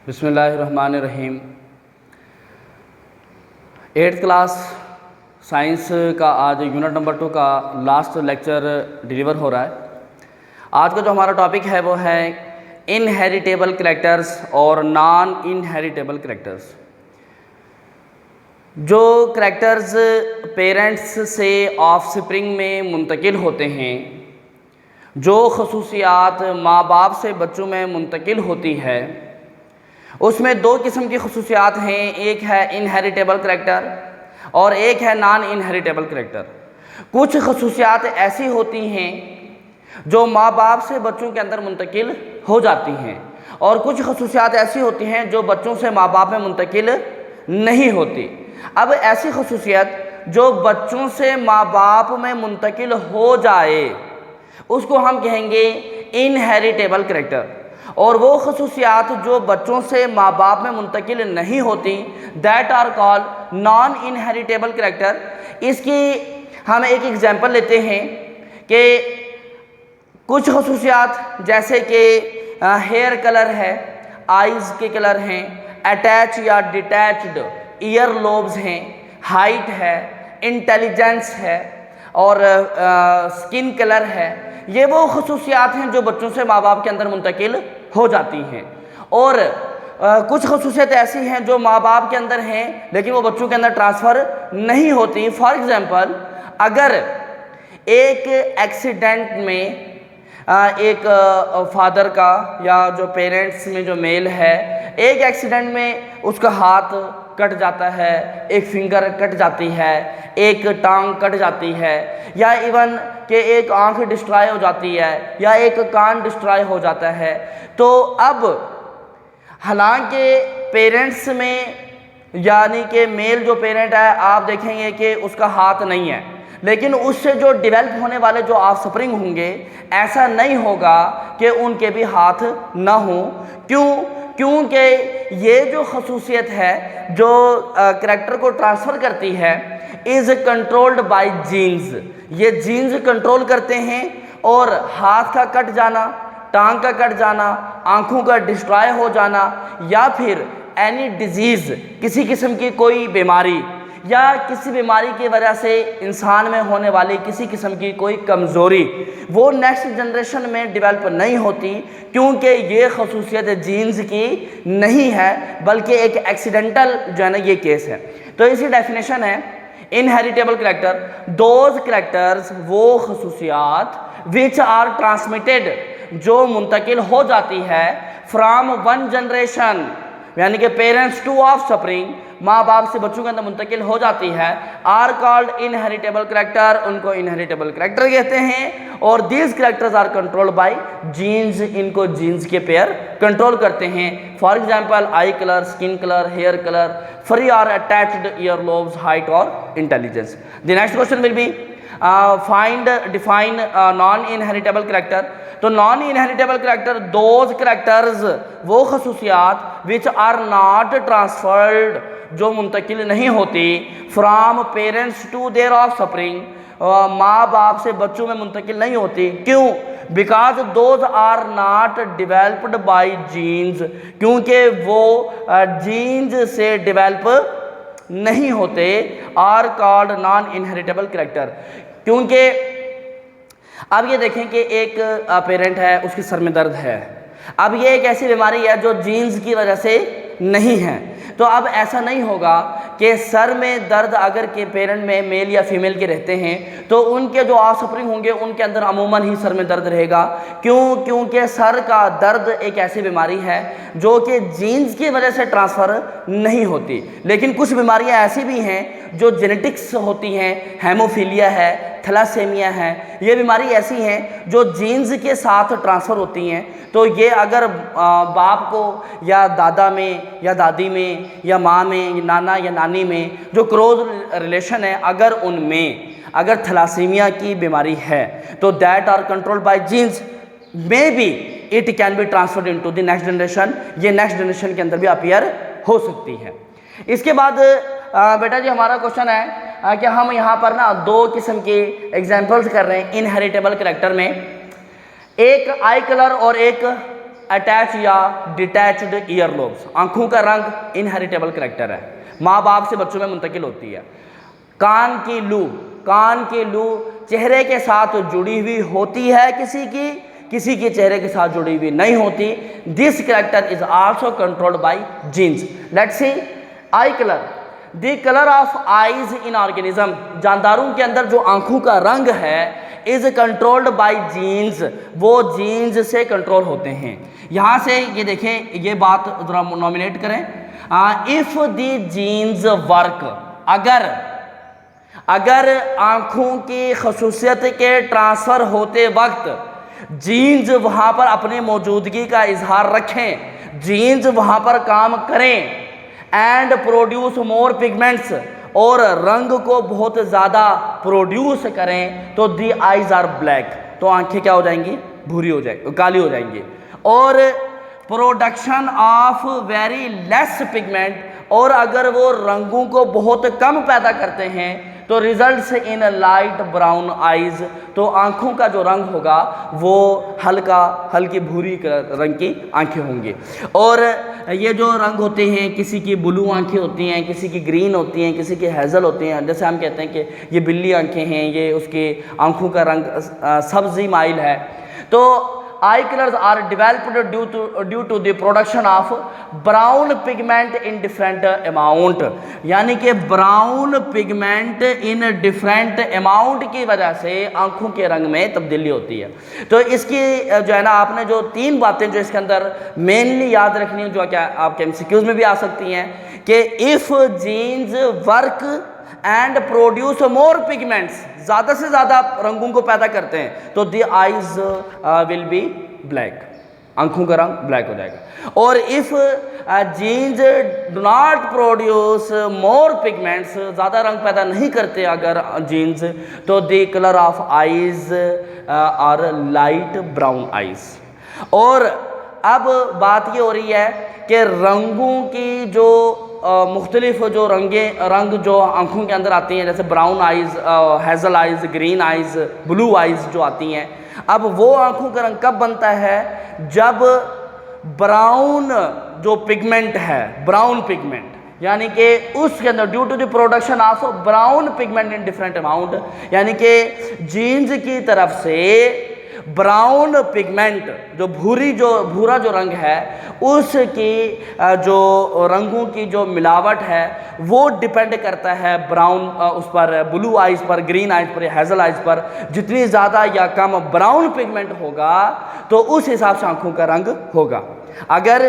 बिस्मिल्लाहिर्रहमानिर्रहीम। 8th class science का आज यूनिट नंबर 2 का लास्ट लेक्चर डिलीवर हो रहा है। आज का जो हमारा टॉपिक है वो है इनहेरिटेबल कैरेक्टर्स और नॉन इनहेरिटेबल कैरेक्टर्स। जो कैरेक्टर्स पेरेंट्स से ऑफस्प्रिंग में मुंतकिल होते हैं, जो खसूसियात माँ बाप से बच्चों में मुंतकिल होती है, उसमें दो किस्म की खसूसियात हैं। एक है इनहेरिटेबल कैरेक्टर और एक है नॉन इनहेरिटेबल कैरेक्टर। कुछ खसूसियात ऐसी होती हैं जो माँ बाप से बच्चों के अंदर मुंतकिल हो जाती हैं और कुछ खसूसियात ऐसी होती हैं जो बच्चों से माँ बाप में मुंतकिल नहीं होती। अब ऐसी खसूसियत जो बच्चों से माँ बाप में मुंतकिल हो जाए उसको हम कहेंगे इनहेरिटेबल कैरेक्टर, और वो खसूसियात जो बच्चों से माँ बाप में मुंतकिल नहीं होती that are called non inheritable character. इसकी हम एक एग्जांपल लेते हैं कि कुछ खसूसियात जैसे कि हेयर कलर है, आइज़ के कलर हैं, अटैच या डिटैच्ड ईयर लोब्स हैं, हाइट है, इंटेलिजेंस है और स्किन कलर है। ये वो खसूसियात हैं जो बच्चों से माँ बाप के अंदर मुंतकिल हो जाती हैं। और कुछ खसूसियत ऐसी हैं जो माँ बाप के अंदर हैं लेकिन वो बच्चों के अंदर ट्रांसफ़र नहीं होती। फॉर एग्ज़ाम्पल, अगर एक एक्सीडेंट में एक फादर का या जो पेरेंट्स में जो मेल है, एक एक्सीडेंट में उसका हाथ कट जाता है, एक फिंगर कट जाती है, एक टांग कट जाती है, या इवन कि एक आंख डिस्ट्रॉय हो जाती है या एक कान डिस्ट्रॉय हो जाता है, तो अब हालांकि पेरेंट्स में यानी कि मेल जो पेरेंट है आप देखेंगे कि उसका हाथ नहीं है, लेकिन उससे जो डेवलप होने वाले जो ऑफस्प्रिंग होंगे ऐसा नहीं होगा कि उनके भी हाथ ना हो। क्योंकि ये जो खसूसियत है जो कैरेक्टर को ट्रांसफ़र करती है इज़ कंट्रोल्ड बाय जीन्स। ये जीन्स कंट्रोल करते हैं और हाथ का कट जाना, टांग का कट जाना, आँखों का डिस्ट्रॉय हो जाना या फिर एनी डिजीज़, किसी किस्म की कोई बीमारी या किसी बीमारी की वजह से इंसान में होने वाली किसी किस्म की कोई कमज़ोरी, वो नेक्स्ट जनरेशन में डेवलप नहीं होती क्योंकि ये खसूसियत जीन्स की नहीं है बल्कि एक एक्सीडेंटल जो है ना ये केस है। तो इसी डेफिनेशन है इनहेरिटेबल कैरेक्टर, दोज कैरेक्टर्स वो खसूसियात विच आर ट्रांसमिटेड जो मुंतकिल हो जाती है फ्राम वन जनरेशन यानी कि पेरेंट्स टू ऑफस्प्रिंग, माँ बाप से बच्चों के अंदर मुंतकिल हो जाती है, आर कॉल्ड इनहेरिटेबल कैरेक्टर, उनको इनहेरिटेबल कैरेक्टर कहते हैं। और these characters are controlled by genes, इनको जीन्स के पेयर कंट्रोल करते हैं। For example eye colour, skin colour, hair colour, free are attached ear lobes, height और intelligence. The next question will be find define non inheritable character. तो non inheritable character those characters वो खसूसियात which are not transferred जो मुंतकिल नहीं होती from parents to their offspring, माँ बाप से बच्चों में मुंतकिल नहीं होती। क्यों? Because those are not developed by genes, क्योंकि वो जीन्स से डेवलप नहीं होते, are called non inheritable character. क्योंकि अब ये देखें कि एक पेरेंट है, उसके सर में दर्द है। अब ये एक ऐसी बीमारी है जो जीन्स की वजह से नहीं है, तो अब ऐसा नहीं होगा कि सर में दर्द अगर के पेरेंट में मेल या फीमेल के रहते हैं तो उनके जो ऑफस्प्रिंग होंगे उनके अंदर अमूमन ही सर में दर्द रहेगा। क्योंकि सर का दर्द एक ऐसी बीमारी है जो कि जीन्स की वजह से ट्रांसफ़र नहीं होती। लेकिन कुछ बीमारियां ऐसी भी हैं जो जेनेटिक्स होती हैं, हेमोफीलिया है, थैलासेमिया है, ये बीमारी ऐसी हैं जो जीन्स के साथ ट्रांसफ़र होती हैं। तो ये अगर बाप को या दादा में या दादी में या माँ में या नाना या नानी में जो क्लोज रिलेशन है अगर उनमें अगर थैलासेमिया की बीमारी है तो that are controlled by genes, may be it can be transferred into the next generation. ये नेक्स्ट जनरेशन के अंदर भी अपीयर हो सकती है। इसके बाद बेटा जी हमारा क्वेश्चन है कि हम यहाँ पर ना दो किस्म के एग्जाम्पल्स कर रहे हैं इनहेरिटेबल कैरेक्टर में, एक आई कलर और एक अटैच या डिटैच्ड ईयर लोब्स। आंखों का रंग इनहेरिटेबल करेक्टर है, माँ बाप से बच्चों में मुंतकिल होती है। कान की लू चेहरे के साथ जुड़ी हुई होती है, किसी के चेहरे के साथ जुड़ी हुई नहीं होती। This character is also controlled by genes. Let's see eye colour. The colour of eyes in organism, जानदारों के अंदर जो आंखों का रंग है, इज कंट्रोल्ड बाय जीन्स, वो जीन्स से कंट्रोल होते हैं। यहाँ से ये देखें, ये बात जरा नॉमिनेट करें। इफ द जीन्स वर्क, अगर आंखों की खसूसियत के ट्रांसफ़र होते वक्त जीन्स वहाँ पर अपनी मौजूदगी का इजहार रखें, जीन्स वहाँ पर काम करें, एंड प्रोड्यूस मोर पिगमेंट्स, और रंग को बहुत ज़्यादा प्रोड्यूस करें, तो दी आइज आर ब्लैक, तो आंखें क्या हो जाएंगी, भूरी हो जाएंगी, काली हो जाएंगी। और production of very less pigment, और अगर वो रंगों को बहुत कम पैदा करते हैं तो results in light brown eyes, तो आंखों का जो रंग होगा वो हल्की भूरी रंग की आंखें होंगी। और ये जो रंग होते हैं, किसी की ब्लू आंखें होती हैं, किसी की ग्रीन होती हैं, किसी की हेज़ल होती हैं। जैसे हम कहते हैं कि ये बिल्ली आंखें हैं, ये उसकी आंखों का रंग सब्जी माइल है। तो eye colours are developed due to the production of brown pigment in different amount, यानी कि brown pigment in different amount की वजह से आंखों के रंग में तब्दीली होती है। तो इसकी जो है ना, आपने जो 3 बातें जो इसके अंदर मेनली याद रखनी है, जो क्या आपके एमसीक्यूज में भी आ सकती हैं, कि if genes work and produce more pigments, ज़्यादा से ज़्यादा रंगों को पैदा करते हैं, तो the eyes will be black, आंखों का रंग ब्लैक हो जाएगा। और if genes do not produce more pigments, ज़्यादा रंग पैदा नहीं करते अगर जीन्स, तो the colour of eyes are light brown eyes. और अब बात ये हो रही है कि रंगों की जो मुख्तलिफ जो रंग जो आंखों के अंदर आती हैं, जैसे brown eyes, Hazel eyes, green eyes, blue eyes जो आती हैं, अब वो आंखों का रंग कब बनता है, जब ब्राउन जो पिगमेंट है, ब्राउन पिगमेंट, यानी कि उसके अंदर due to the production of brown pigment in different amount, यानी कि जीन्स की तरफ से ब्राउन पिगमेंट, जो भूरा जो रंग है, उसकी जो रंगों की जो मिलावट है वो डिपेंड करता है ब्राउन उस पर, ब्लू आइज पर, ग्रीन आइज पर, हेज़ल आइज पर। जितनी ज़्यादा या कम ब्राउन पिगमेंट होगा तो उस हिसाब से आंखों का रंग होगा। अगर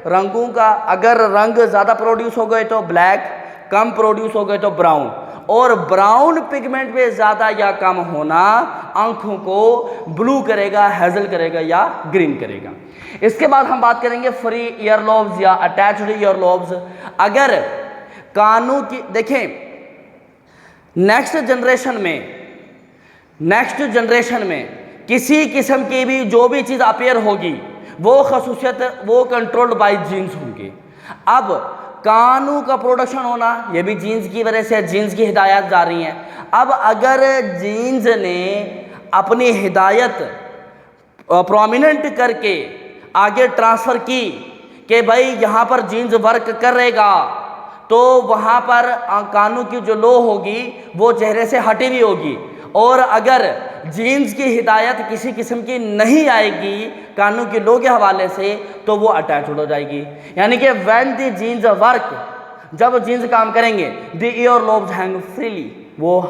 रंग ज़्यादा प्रोड्यूस हो गए तो ब्लैक, कम प्रोड्यूस हो गए तो ब्राउन। और ब्राउन पिगमेंट पे ज़्यादा या कम होना आंखों को ब्लू करेगा, हेज़ल करेगा या ग्रीन करेगा। इसके बाद हम बात करेंगे फ्री ईयर लोब्स या अटैच्ड ईयर लोब्स। अगर कानों की देखें, नेक्स्ट जनरेशन में किसी किस्म की भी जो भी चीज़ अपीयर होगी, वो खसूसियत वो कंट्रोल्ड बाय जीन्स होंगी। अब कानों का प्रोडक्शन होना ये भी जीन्स की वजह से, जीन्स की हिदायत जा रही हैं। अब अगर जीन्स ने अपनी हिदायत प्रोमिनेंट करके आगे ट्रांसफ़र की कि भाई यहाँ पर जीन्स वर्क करेगा, तो वहाँ पर कानों की जो लो होगी वो चेहरे से हटी हुई होगी। और अगर जीन्स की हिदायत किसी किस्म की नहीं आएगी कानों की लो के हवाले से, तो वो अटैच्ड हो जाएगी। यानी कि व्हेन द जीन्स वर्क, जब जीन्स काम करेंगे, the ear lobes hang freely, वो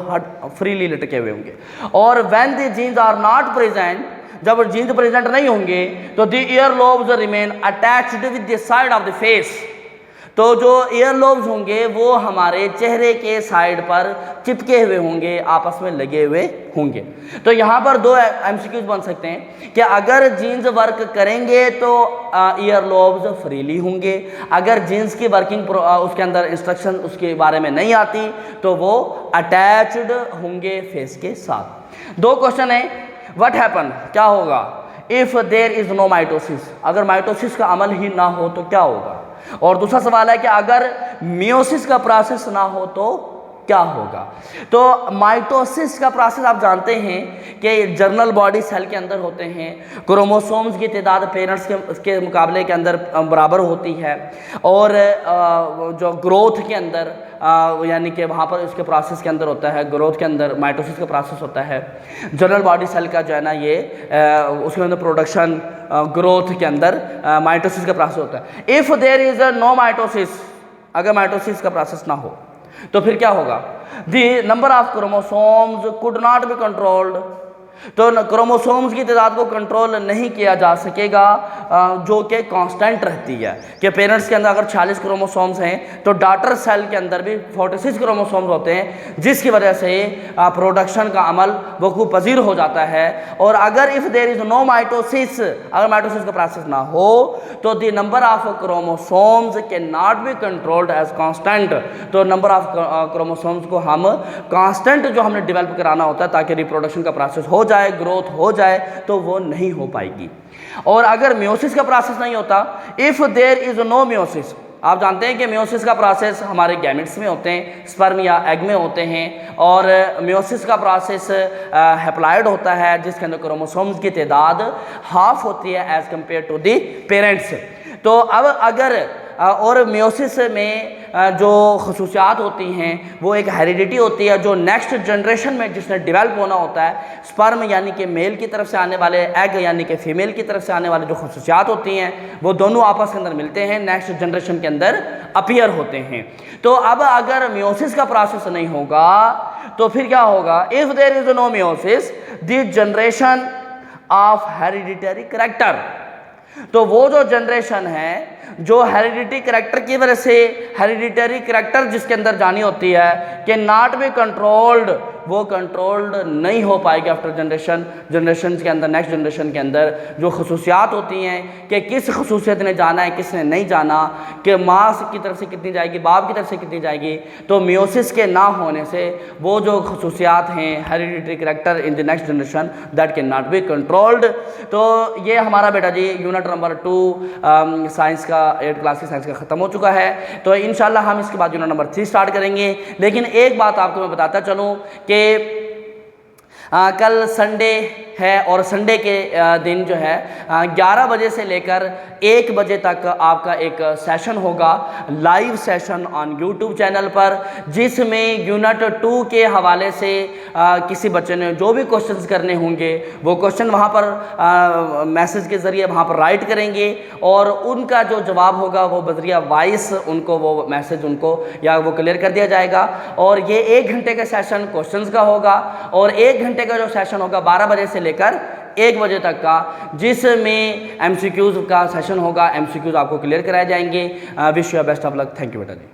फ्रीली लटके हुए होंगे। और when the genes are not present, जब जीन्स प्रेजेंट नहीं होंगे, तो the ear lobes remain attached with the side of the face, तो जो ईयर लोब्स होंगे वो हमारे चेहरे के साइड पर चिपके हुए होंगे, आपस में लगे हुए होंगे। तो यहाँ पर 2 एमसीक्यूज बन सकते हैं कि अगर जीन्स वर्क करेंगे तो ईयर लोब्स फ्रीली होंगे, अगर जीन्स की वर्किंग उसके अंदर इंस्ट्रक्शन उसके बारे में नहीं आती तो वो अटैच्ड होंगे फेस के साथ। 2 क्वेश्चन है, व्हाट हैपन, क्या होगा if there is no mitosis, अगर माइटोसिस का अमल ही ना हो तो क्या होगा। और दूसरा सवाल है कि अगर मियोसिस का प्रोसेस ना हो तो क्या होगा। तो माइटोसिस का प्रोसेस आप जानते हैं कि जर्नल बॉडी सेल के अंदर होते हैं, क्रोमोसोम्स की तादाद पेरेंट्स के मुकाबले के अंदर बराबर होती है, और जो ग्रोथ के अंदर यानी कि वहाँ पर इसके प्रोसेस के अंदर होता है, ग्रोथ के अंदर माइटोसिस का प्रोसेस होता है। जर्नल बॉडी सेल का जो है ना ये उसके अंदर प्रोडक्शन ग्रोथ के अंदर माइटोसिस का प्रोसेस होता है। If there is no mitosis, अगर माइटोसिस का प्रोसेस ना हो तो फिर क्या होगा, the number of chromosomes could not be controlled, तो क्रोमोसोम्स की तादाद को कंट्रोल नहीं किया जा सकेगा, जो कि कांस्टेंट रहती है कि पेरेंट्स के अंदर अगर 46 क्रोमोसोम्स हैं तो डॉटर सेल के अंदर भी 46 क्रोमोसोम्स होते हैं, जिसकी वजह से प्रोडक्शन का अमल वकूफ़ पजीर हो जाता है। और अगर if there is no mitosis, अगर माइटोसिस का प्रोसेस ना हो तो the number of chromosomes can not be controlled as constant, तो नंबर ऑफ क्रोमोसोम्स को हम कांस्टेंट जो हमने डेवलप कराना होता है ताकि रिप्रोडक्शन का प्रोसेस हो जाए, ग्रोथ हो जाए, तो वो नहीं हो पाएगी। और अगर मियोसिस का प्रोसेस नहीं होता, if there is no meiosis, आप जानते हैं कि मियोसिस का प्रोसेस हमारे गैमेट्स में होते हैं, स्पर्म या एग में होते हैं, और मियोसिस का प्रोसेस हैप्लॉइड होता है जिसके अंदर क्रोमोसोम्स की तादाद हाफ होती है as compare to the parents. तो अब अगर और मियोसिस में जो खसूसियात होती हैं वो एक हेरिडिटी होती है, जो नेक्स्ट जनरेशन में जिसने डेवलप होना होता है, स्पर्म यानी कि मेल की तरफ से आने वाले, एग यानी कि फीमेल की तरफ से आने वाले जो खसूसियात होती हैं वो दोनों आपस के अंदर मिलते हैं, नेक्स्ट जनरेशन के अंदर अपीयर होते हैं। तो अब अगर मियोसिस का प्रोसेस नहीं होगा तो फिर क्या होगा, if there is no meiosis the generation of hereditary character, तो वो जो जनरेशन है जो हेरिडिटरी करैक्टर की वजह से, हेरिडिटरी करैक्टर जिसके अंदर जानी होती है कि नॉट बी कंट्रोल्ड, वो कंट्रोल्ड नहीं हो पाएगी आफ्टर जनरेशन के अंदर, नेक्स्ट जनरेशन के अंदर जो खसूसियात होती हैं कि किस खसूसियत ने जाना है, किसने नहीं जाना, कि माँ की तरफ से कितनी जाएगी, बाप की तरफ से कितनी जाएगी, तो मियोसिस के ना होने से वो जो खसूसियात हैं hereditary character in the next generation that can not be controlled. तो ये हमारा बेटा जी यूनिट नंबर 2 साइंस का 8th क्लास की साइंस का ख़त्म हो चुका है। तो इंशाल्लाह हम इसके बाद यूनिट नंबर 3 स्टार्ट करेंगे। लेकिन एक बात आपको मैं बताता चलूँ कि कल संडे है, और संडे के दिन जो है 11 बजे से लेकर 1 बजे तक आपका एक सेशन होगा, live session on YouTube channel पर, जिसमें यूनिट 2 के हवाले से किसी बच्चे ने जो भी क्वेश्चंस करने होंगे वो क्वेश्चन वहाँ पर मैसेज के ज़रिए वहाँ पर राइट करेंगे, और उनका जो जवाब होगा वो बजरिया वॉइस उनको वो मैसेज उनको या वो क्लियर कर दिया जाएगा। और ये 1 घंटे का सेशन क्वेश्चंस का होगा, और 1 घंटे का जो सेशन होगा 12 बजे से लेकर 1 बजे तक का, जिसमें MCQs का सेशन होगा, MCQs आपको क्लियर कराए जाएंगे। Wish you best of luck. Thank you बेटा जी।